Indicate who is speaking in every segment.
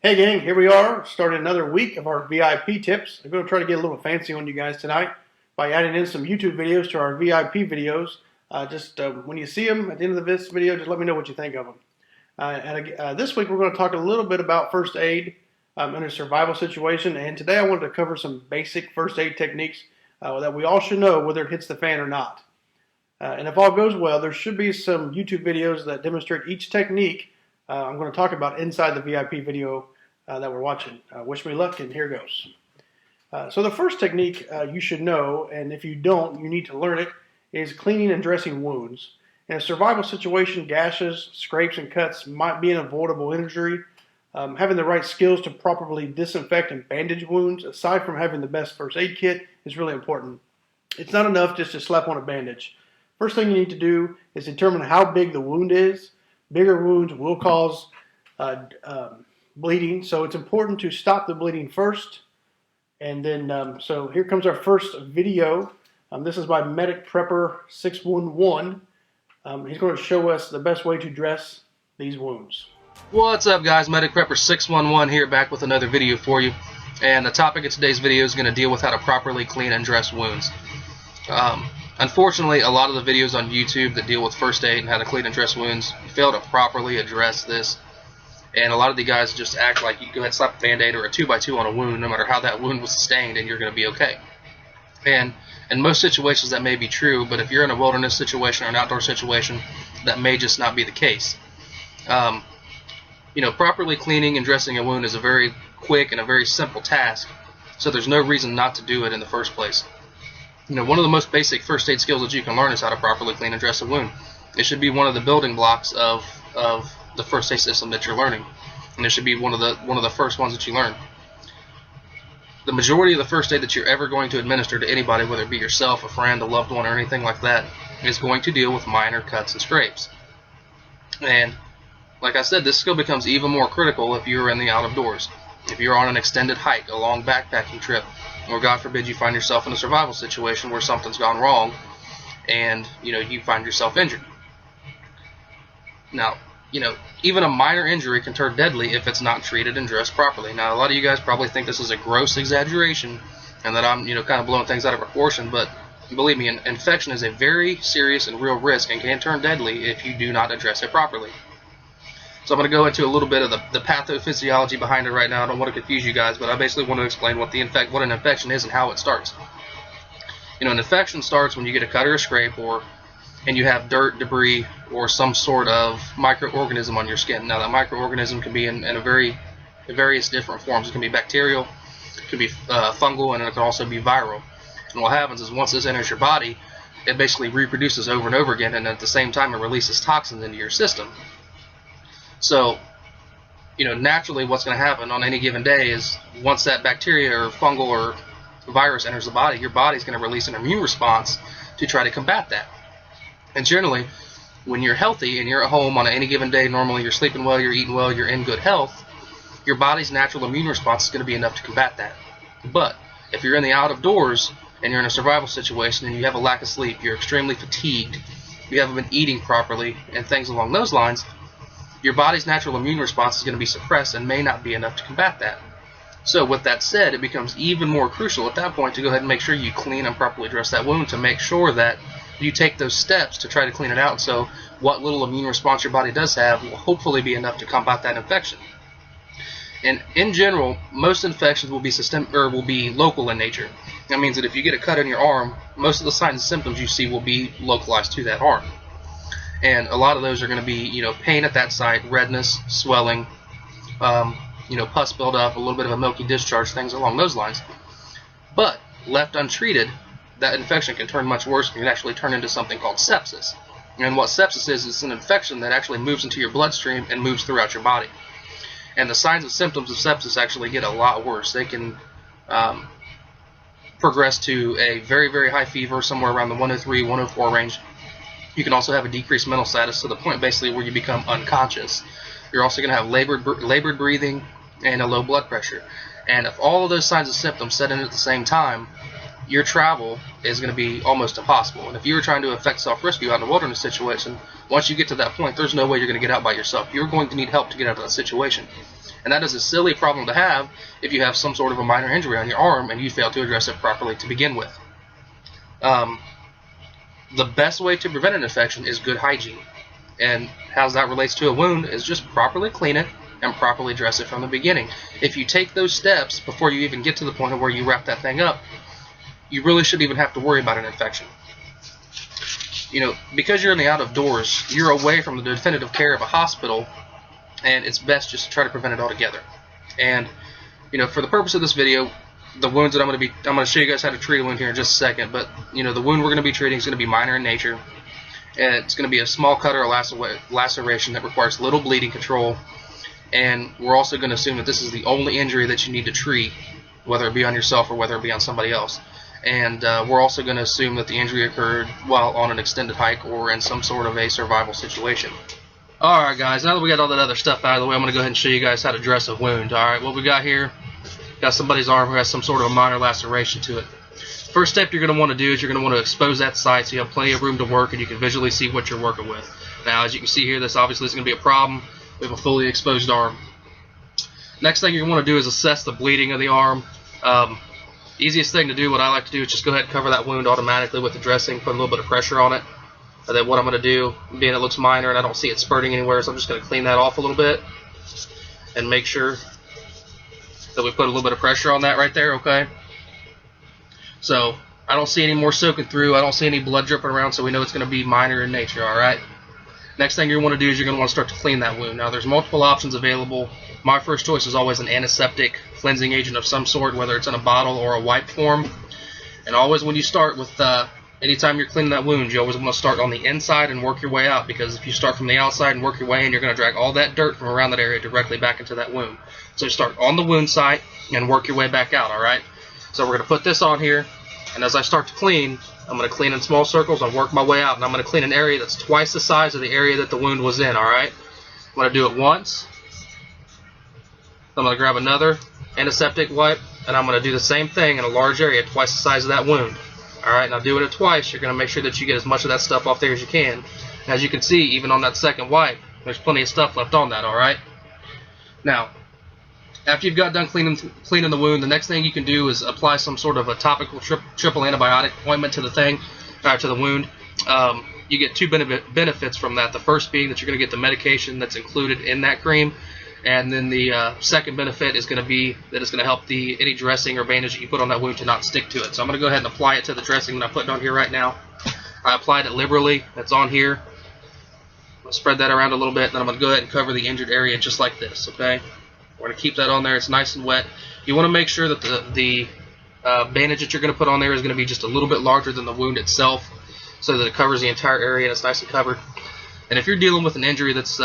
Speaker 1: Hey gang, here we are, starting another week of our VIP tips. I'm going to try to get a little fancy on you guys tonight by adding in some YouTube videos to our VIP videos. When you see them at the end of this video, just let me know what you think of them. This week we're going to talk a little bit about first aid in a survival situation, and today I wanted to cover some basic first aid techniques that we all should know whether it hits the fan or not. And if all goes well, there should be some YouTube videos that demonstrate each technique I'm going to talk about inside the VIP video that we're watching. Wish me luck, and here goes. So the first technique you should know, and if you don't, you need to learn it, is cleaning and dressing wounds. In a survival situation, gashes, scrapes, and cuts might be an avoidable injury. Having the right skills to properly disinfect and bandage wounds, aside from having the best first aid kit, is really important. It's not enough just to slap on a bandage. First thing you need to do is determine how big the wound is. Bigger wounds will cause bleeding, so it's important to stop the bleeding first. And then, so here comes our first video. This is by Medic Prepper 611. He's going to show us the best way to dress these wounds.
Speaker 2: What's up, guys? Medic Prepper 611 here, back with another video for you. And the topic of today's video is going to deal with how to properly clean and dress wounds. Unfortunately, a lot of the videos on YouTube that deal with first aid and how to clean and dress wounds fail to properly address this. And a lot of the guys just act like you can go ahead and slap a band-aid or a 2x2 on a wound, no matter how that wound was sustained, and you're going to be okay. And in most situations that may be true, but if you're in a wilderness situation or an outdoor situation, that may just not be the case. Properly cleaning and dressing a wound is a very quick and a very simple task, so there's no reason not to do it in the first place. One of the most basic first aid skills that you can learn is how to properly clean and dress a wound. It should be one of the building blocks of the first aid system that you're learning, and it should be one of the first ones that you learn. The majority of the first aid that you're ever going to administer to anybody, whether it be yourself, a friend, a loved one, or anything like that, is going to deal with minor cuts and scrapes. And like I said, this skill becomes even more critical if you're in the out of doors. If you're on an extended hike, a long backpacking trip, or God forbid you find yourself in a survival situation where something's gone wrong and you find yourself injured. Now, even a minor injury can turn deadly if it's not treated and dressed properly. Now, a lot of you guys probably think this is a gross exaggeration and that I'm kind of blowing things out of proportion, but believe me, an infection is a very serious and real risk and can turn deadly if you do not address it properly. So I'm going to go into a little bit of the pathophysiology behind it right now. I don't want to confuse you guys, but I basically want to explain what an infection is and how it starts. An infection starts when you get a cut or a scrape, and you have dirt, debris, or some sort of microorganism on your skin. Now, that microorganism can be in various different forms. It can be bacterial, it can be fungal, and it can also be viral. And what happens is once this enters your body, it basically reproduces over and over again, and at the same time it releases toxins into your system. So, naturally what's going to happen on any given day is once that bacteria or fungal or virus enters the body, your body's going to release an immune response to try to combat that. And generally, when you're healthy and you're at home on any given day, normally you're sleeping well, you're eating well, you're in good health, your body's natural immune response is going to be enough to combat that. But if you're in the out of doors and you're in a survival situation and you have a lack of sleep, you're extremely fatigued, you haven't been eating properly, and things along those lines, your body's natural immune response is going to be suppressed and may not be enough to combat that. So with that said, it becomes even more crucial at that point to go ahead and make sure you clean and properly dress that wound to make sure that you take those steps to try to clean it out, so what little immune response your body does have will hopefully be enough to combat that infection. And in general, most infections will be local in nature. That means that if you get a cut on your arm, most of the signs and symptoms you see will be localized to that arm. And a lot of those are going to be, pain at that site, redness, swelling, pus buildup, a little bit of a milky discharge, things along those lines. But left untreated, that infection can turn much worse and can actually turn into something called sepsis. And what sepsis is, it's an infection that actually moves into your bloodstream and moves throughout your body. And the signs and symptoms of sepsis actually get a lot worse. They can progress to a very, very high fever, somewhere around the 103, 104 range. You can also have a decreased mental status to the point basically where you become unconscious. You're also going to have labored breathing and a low blood pressure. And if all of those signs and symptoms set in at the same time, your travel is going to be almost impossible. And if you were trying to effect self-rescue out in a wilderness situation, once you get to that point, there's no way you're going to get out by yourself. You're going to need help to get out of that situation. And that is a silly problem to have if you have some sort of a minor injury on your arm and you fail to address it properly to begin with. The best way to prevent an infection is good hygiene. And how that relates to a wound is just properly clean it and properly dress it from the beginning. If you take those steps before you even get to the point of where you wrap that thing up, you really shouldn't even have to worry about an infection. You know, because you're in the out of doors, you're away from the definitive care of a hospital, and it's best just to try to prevent it altogether. And, you know, for the purpose of this video, the wounds that I'm going to show you guys how to treat a wound here in just a second, but, you know, the wound we're going to be treating is going to be minor in nature, and it's going to be a small cut or laceration that requires little bleeding control, and we're also going to assume that this is the only injury that you need to treat, whether it be on yourself or whether it be on somebody else. And we're also going to assume that the injury occurred while on an extended hike or in some sort of a survival situation. Alright guys, now that we got all that other stuff out of the way, I'm going to go ahead and show you guys how to dress a wound. Alright, what we got here, got somebody's arm who has some sort of a minor laceration to it. First step you're going to want to do is you're going to want to expose that site so you have plenty of room to work and you can visually see what you're working with. Now, as you can see here, this obviously is going to be a problem. We have a fully exposed arm. Next thing you're going to want to do is assess the bleeding of the arm. Easiest thing to do, what I like to do, is just go ahead and cover that wound automatically with the dressing, put a little bit of pressure on it. And then what I'm going to do, being it looks minor and I don't see it spurting anywhere, so I'm just going to clean that off a little bit and make sure that we put a little bit of pressure on that right there, okay? So I don't see any more soaking through, I don't see any blood dripping around, so we know it's going to be minor in nature, alright? Next thing you want to do is you're going to want to start to clean that wound. Now there's multiple options available. My first choice is always an antiseptic cleansing agent of some sort, whether it's in a bottle or a wipe form. And always when you start with, anytime you're cleaning that wound, you always want to start on the inside and work your way out, because if you start from the outside and work your way in, you're going to drag all that dirt from around that area directly back into that wound. So start on the wound site and work your way back out, alright? So we're going to put this on here, and as I start to clean, I'm going to clean in small circles and work my way out, and I'm going to clean an area that's twice the size of the area that the wound was in, alright? I'm going to do it once. I'm going to grab another antiseptic wipe, and I'm going to do the same thing in a large area, twice the size of that wound. Alright, now doing it twice, you're going to make sure that you get as much of that stuff off there as you can. And as you can see, even on that second wipe, there's plenty of stuff left on that, alright? Now, after you've got done cleaning the wound, the next thing you can do is apply some sort of a topical triple antibiotic ointment to the to the wound. You get two benefits from that. The first being that you're going to get the medication that's included in that cream, and then the second benefit is going to be that it's going to help any dressing or bandage that you put on that wound to not stick to it. So I'm going to go ahead and apply it to the dressing that I'm putting on here right now. I applied it liberally. That's on here. I'm going to spread that around a little bit, and then I'm going to go ahead and cover the injured area just like this, okay? We're going to keep that on there. It's nice and wet. You want to make sure that the bandage that you're going to put on there is going to be just a little bit larger than the wound itself, so that it covers the entire area and it's nice and covered. And if you're dealing with an injury that's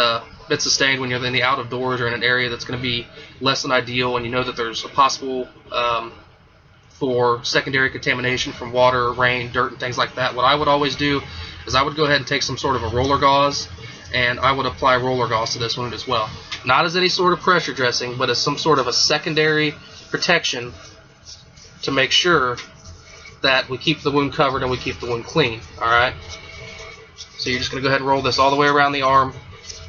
Speaker 2: sustained when you're in the out of doors or in an area that's going to be less than ideal, and you know that there's a possible for secondary contamination from water, rain, dirt, and things like that, what I would always do is I would go ahead and take some sort of a roller gauze, and I would apply roller gauze to this wound as well. Not as any sort of pressure dressing, but as some sort of a secondary protection to make sure that we keep the wound covered and we keep the wound clean. Alright? So you're just going to go ahead and roll this all the way around the arm.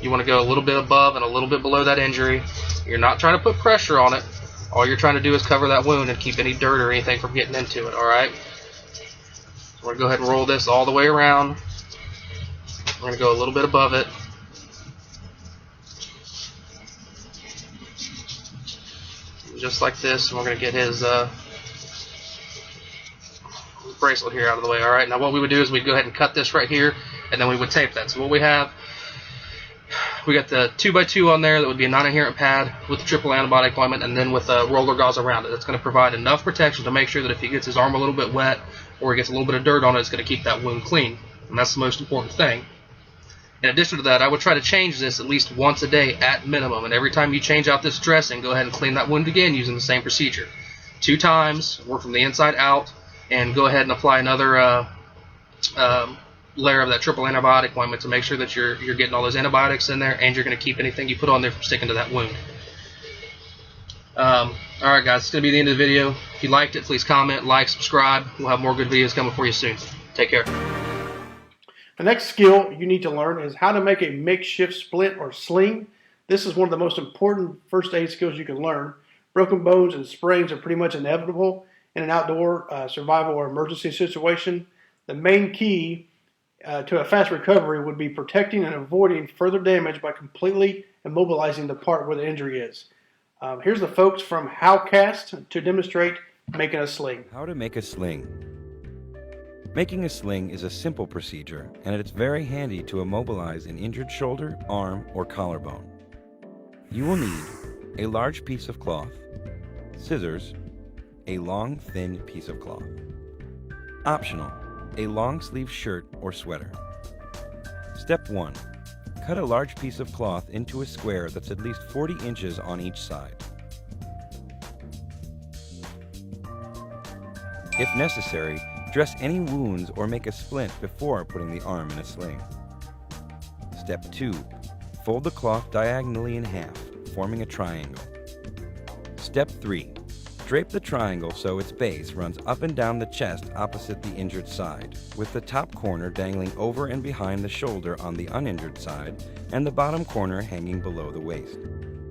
Speaker 2: You want to go a little bit above and a little bit below that injury. You're not trying to put pressure on it. All you're trying to do is cover that wound and keep any dirt or anything from getting into it. Alright? So we're going to go ahead and roll this all the way around. We're going to go a little bit above it. Just like this, and we're going to get his bracelet here out of the way. Alright, now what we would do is we'd go ahead and cut this right here, and then we would tape that. So what we got the 2x2 on there that would be a non-adherent pad with the triple antibiotic ointment, and then with a roller gauze around it. That's going to provide enough protection to make sure that if he gets his arm a little bit wet or he gets a little bit of dirt on it, it's going to keep that wound clean. And that's the most important thing. In addition to that, I would try to change this at least once a day at minimum. And every time you change out this dressing, go ahead and clean that wound again using the same procedure. 2 times, work from the inside out, and go ahead and apply another layer of that triple antibiotic ointment to make sure that you're getting all those antibiotics in there, and you're going to keep anything you put on there from sticking to that wound. Alright guys, it's going to be the end of the video. If you liked it, please comment, like, subscribe. We'll have more good videos coming for you soon. Take care.
Speaker 1: The next skill you need to learn is how to make a makeshift splint or sling. This is one of the most important first aid skills you can learn. Broken bones and sprains are pretty much inevitable in an outdoor survival or emergency situation. The main key to a fast recovery would be protecting and avoiding further damage by completely immobilizing the part where the injury is. Here's the folks from Howcast to demonstrate making a sling.
Speaker 3: How to make a sling. Making a sling is a simple procedure, and it's very handy to immobilize an injured shoulder, arm, or collarbone. You will need a large piece of cloth, scissors, a long, thin piece of cloth. Optional, a long sleeve shirt or sweater. Step 1. Cut a large piece of cloth into a square that's at least 40 inches on each side. If necessary, dress any wounds or make a splint before putting the arm in a sling. Step 2. Fold the cloth diagonally in half, forming a triangle. Step 3. Drape the triangle so its base runs up and down the chest opposite the injured side, with the top corner dangling over and behind the shoulder on the uninjured side, and the bottom corner hanging below the waist.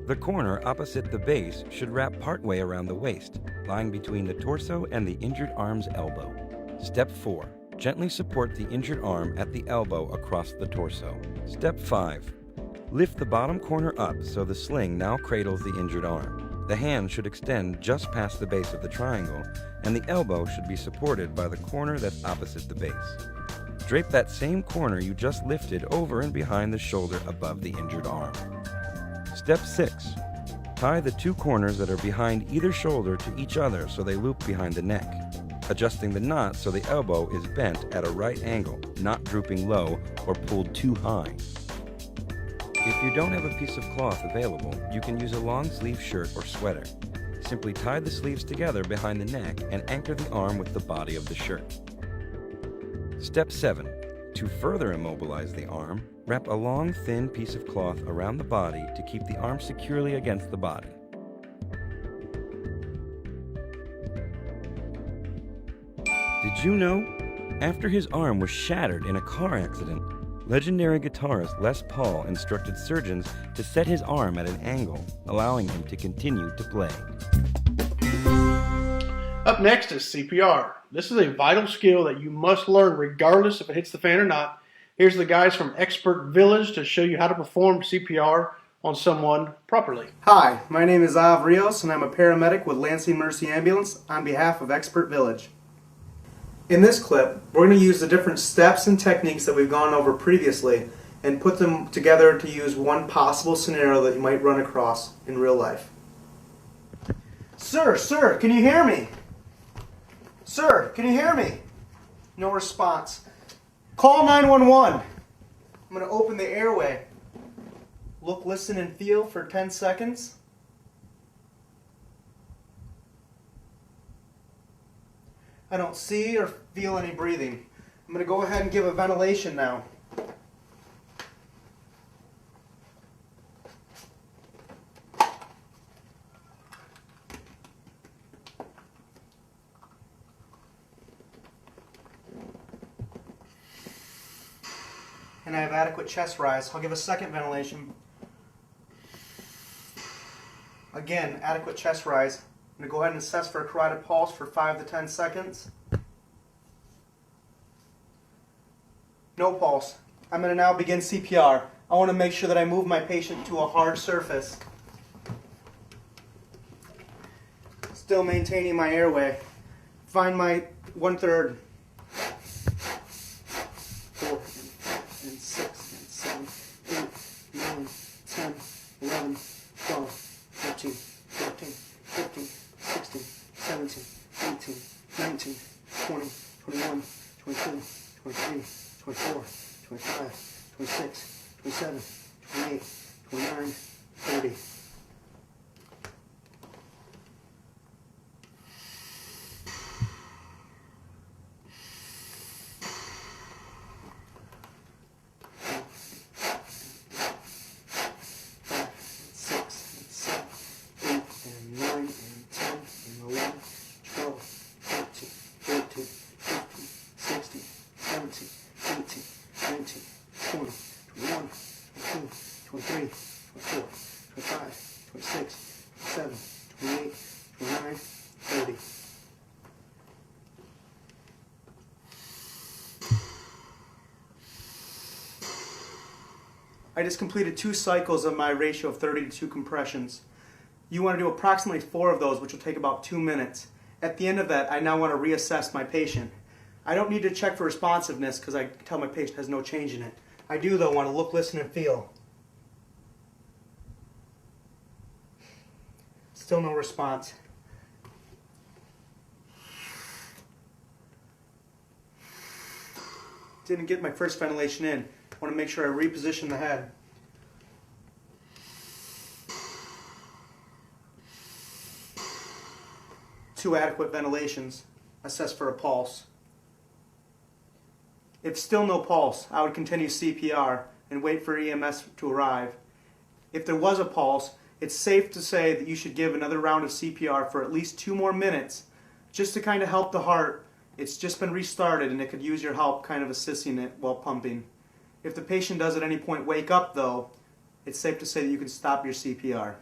Speaker 3: The corner opposite the base should wrap partway around the waist, lying between the torso and the injured arm's elbow. Step 4. Gently support the injured arm at the elbow across the torso. Step 5. Lift the bottom corner up so the sling now cradles the injured arm. The hand should extend just past the base of the triangle, and the elbow should be supported by the corner that's opposite the base. Drape that same corner you just lifted over and behind the shoulder above the injured arm. Step 6. Tie the two corners that are behind either shoulder to each other so they loop behind the neck, adjusting the knot so the elbow is bent at a right angle, not drooping low or pulled too high. If you don't have a piece of cloth available, you can use a long sleeve shirt or sweater. Simply tie the sleeves together behind the neck and anchor the arm with the body of the shirt. Step 7. To further immobilize the arm, wrap a long, thin piece of cloth around the body to keep the arm securely against the body. Did you know? After his arm was shattered in a car accident, legendary guitarist Les Paul instructed surgeons to set his arm at an angle, allowing him to continue to play.
Speaker 1: Up next is CPR. This is a vital skill that you must learn regardless if it hits the fan or not. Here's the guys from Expert Village to show you how to perform CPR on someone properly.
Speaker 4: Hi, my name is Av Rios and I'm a paramedic with Lansing Mercy Ambulance on behalf of Expert Village. In this clip, we're going to use the different steps and techniques that we've gone over previously and put them together to use one possible scenario that you might run across in real life. Sir, can you hear me? Sir, can you hear me? No response. Call 911. I'm going to open the airway. Look, listen, and feel for 10 seconds. I don't see or feel any breathing. I'm going to go ahead and give a ventilation now. And I have adequate chest rise. I'll give a second ventilation. Again, adequate chest rise. I'm going to go ahead and assess for a carotid pulse for 5 to 10 seconds. No pulse. I'm going to now begin CPR. I want to make sure that I move my patient to a hard surface. Still maintaining my airway. Find my 1/3. 4 and 6 and 7, 8, 9, 10, 11, 12, 13, 14, 15, 16, 17, 18, 19, 20, 21, 22, 23, 24, 25, 26, 27, 28, 29, 30. I just completed 2 cycles of my ratio of 30 to 2 compressions. You want to do approximately 4 of those, which will take about 2 minutes. At the end of that, I now want to reassess my patient. I don't need to check for responsiveness because I can tell my patient has no change in it. I do, though, want to look, listen, and feel. Still no response. Didn't get my first ventilation in. I want to make sure I reposition the head. Two adequate ventilations. Assess for a pulse. If still no pulse, I would continue CPR and wait for EMS to arrive. If there was a pulse, it's safe to say that you should give another round of CPR for at least 2 more minutes just to kind of help the heart. It's just been restarted and it could use your help kind of assisting it while pumping. If the patient does at any point wake up though, it's safe to say that you can stop your CPR.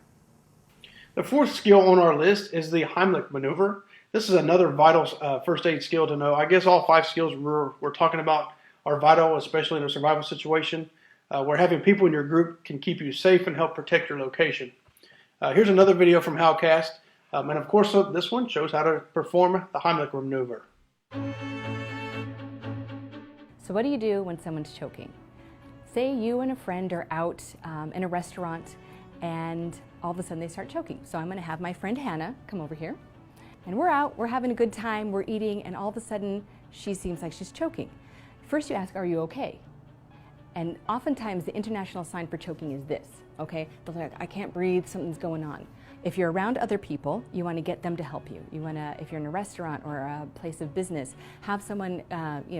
Speaker 1: The 4th skill on our list is the Heimlich maneuver. This is another vital first aid skill to know. I guess all 5 skills we're talking about are vital, especially in a survival situation, where having people in your group can keep you safe and help protect your location. Here's another video from Halcast, and of course this one shows how to perform the Heimlich maneuver.
Speaker 5: So what do you do when someone's choking? Say you and a friend are out in a restaurant and all of a sudden they start choking. So I'm going to have my friend Hannah come over here. And we're out, we're having a good time, we're eating, and all of a sudden she seems like she's choking. First you ask, are you okay? And oftentimes the international sign for choking is this, okay? They're like, I can't breathe, something's going on. If you're around other people, you want to get them to help you. You want to, if you're in a restaurant or a place of business, have someone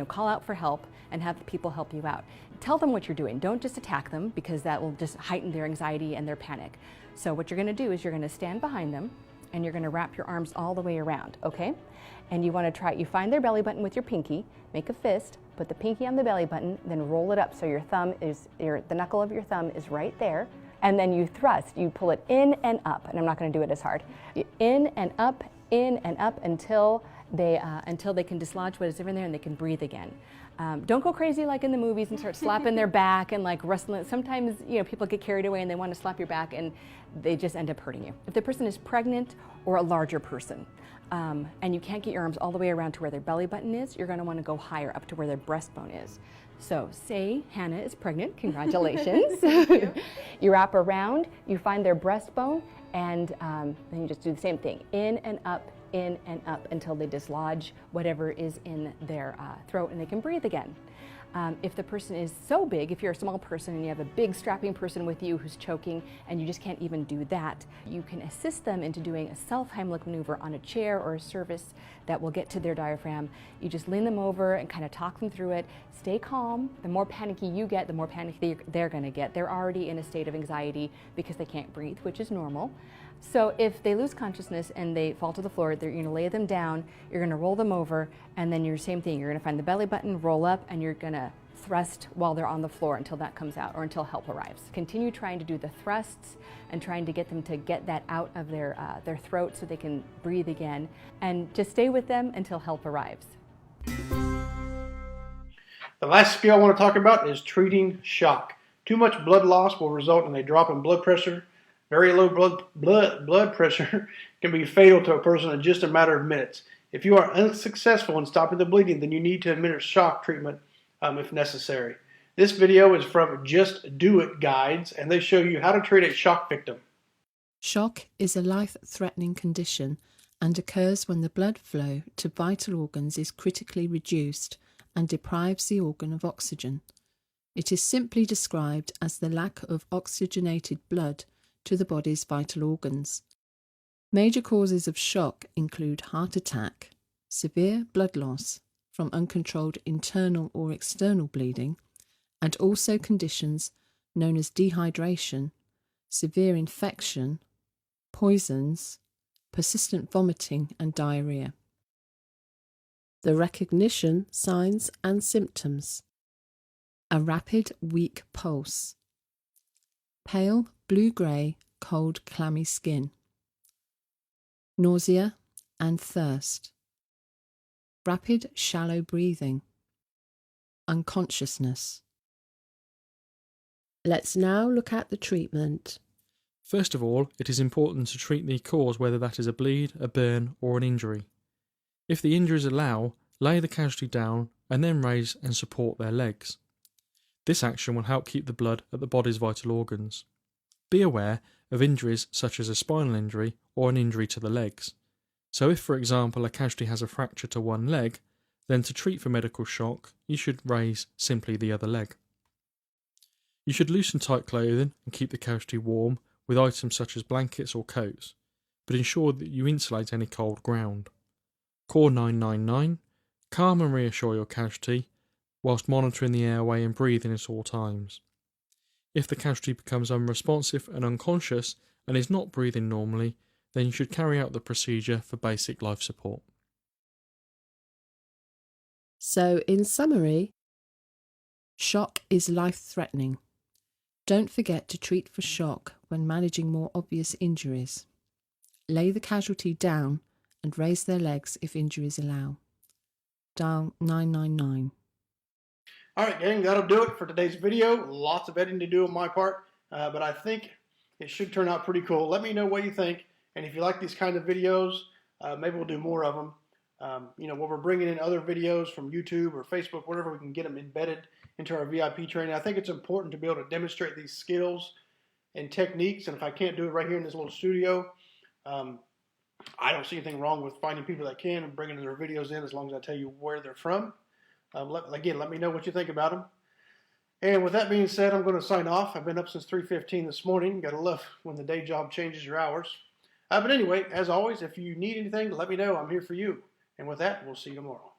Speaker 5: call out for help and have people help you out. Tell them what you're doing. Don't just attack them because that will just heighten their anxiety and their panic. So what you're going to do is you're going to stand behind them and you're going to wrap your arms all the way around, okay? And you want to you find their belly button with your pinky, make a fist, put the pinky on the belly button, then roll it up so your thumb is, the knuckle of your thumb is right there. And then you thrust, you pull it in and up, and I'm not going to do it as hard. In and up until they can dislodge what is in there and they can breathe again. Don't go crazy like in the movies and start slapping their back and like wrestling. Sometimes people get carried away and they want to slap your back and they just end up hurting you. If the person is pregnant or a larger person, and you can't get your arms all the way around to where their belly button is, you're going to want to go higher up to where their breastbone is. So say Hannah is pregnant, congratulations. You wrap around, you find their breastbone, and then you just do the same thing, in and up until they dislodge whatever is in their throat and they can breathe again. If the person is so big, if you're a small person and you have a big strapping person with you who's choking and you just can't even do that, you can assist them into doing a self-Heimlich maneuver on a chair or a surface that will get to their diaphragm. You just lean them over and kind of talk them through it. Stay calm. The more panicky you get, the more panicky they're going to get. They're already in a state of anxiety because they can't breathe, which is normal. So if they lose consciousness and they fall to the floor, you're going to lay them down, you're going to roll them over, and then you're same thing. You're going to find the belly button, roll up, and you're going to thrust while they're on the floor until that comes out or until help arrives. Continue trying to do the thrusts and trying to get them to get that out of their throat so they can breathe again, and just stay with them until help arrives.
Speaker 1: The last skill I want to talk about is treating shock. Too much blood loss will result in a drop in blood pressure. Very low blood pressure can be fatal to a person in just a matter of minutes. If you are unsuccessful in stopping the bleeding, then you need to administer shock treatment if necessary. This video is from Just Do It Guides, and they show you how to treat a shock victim.
Speaker 6: Shock is a life-threatening condition and occurs when the blood flow to vital organs is critically reduced and deprives the organ of oxygen. It is simply described as the lack of oxygenated blood to the body's vital organs. Major causes of shock include heart attack, severe blood loss from uncontrolled internal or external bleeding, and also conditions known as dehydration, severe infection, poisons, persistent vomiting, and diarrhea. The recognition, signs, and symptoms: a rapid, weak pulse, pale, blue-grey, cold, clammy skin, nausea and thirst, rapid, shallow breathing, unconsciousness, Let's now look at the treatment.
Speaker 7: First of all, it is important to treat the cause, whether that is a bleed, a burn or an injury. If the injuries allow, lay the casualty down and then raise and support their legs. This action will help keep the blood at the body's vital organs. Be aware of injuries such as a spinal injury or an injury to the legs. So if, for example, a casualty has a fracture to one leg, then to treat for medical shock, you should raise simply the other leg. You should loosen tight clothing and keep the casualty warm with items such as blankets or coats, but ensure that you insulate any cold ground. Call 999, calm and reassure your casualty, whilst monitoring the airway and breathing at all times. If the casualty becomes unresponsive and unconscious and is not breathing normally, then you should carry out the procedure for basic life support.
Speaker 6: So, in summary, shock is life-threatening. Don't forget to treat for shock when managing more obvious injuries. Lay the casualty down and raise their legs if injuries allow. Dial 999.
Speaker 1: All right, gang, that'll do it for today's video. Lots of editing to do on my part, but I think it should turn out pretty cool. Let me know what you think, and if you like these kind of videos, maybe we'll do more of them. When we're bringing in other videos from YouTube or Facebook, whatever, we can get them embedded into our VIP training. I think it's important to be able to demonstrate these skills and techniques, and if I can't do it right here in this little studio, I don't see anything wrong with finding people that can and bringing their videos in, as long as I tell you where they're from. Let me know what you think about them. And with that being said, I'm going to sign off. I've been up since 3:15 this morning. Got to love when the day job changes your hours. But anyway, as always, if you need anything, let me know. I'm here for you. And with that, we'll see you tomorrow.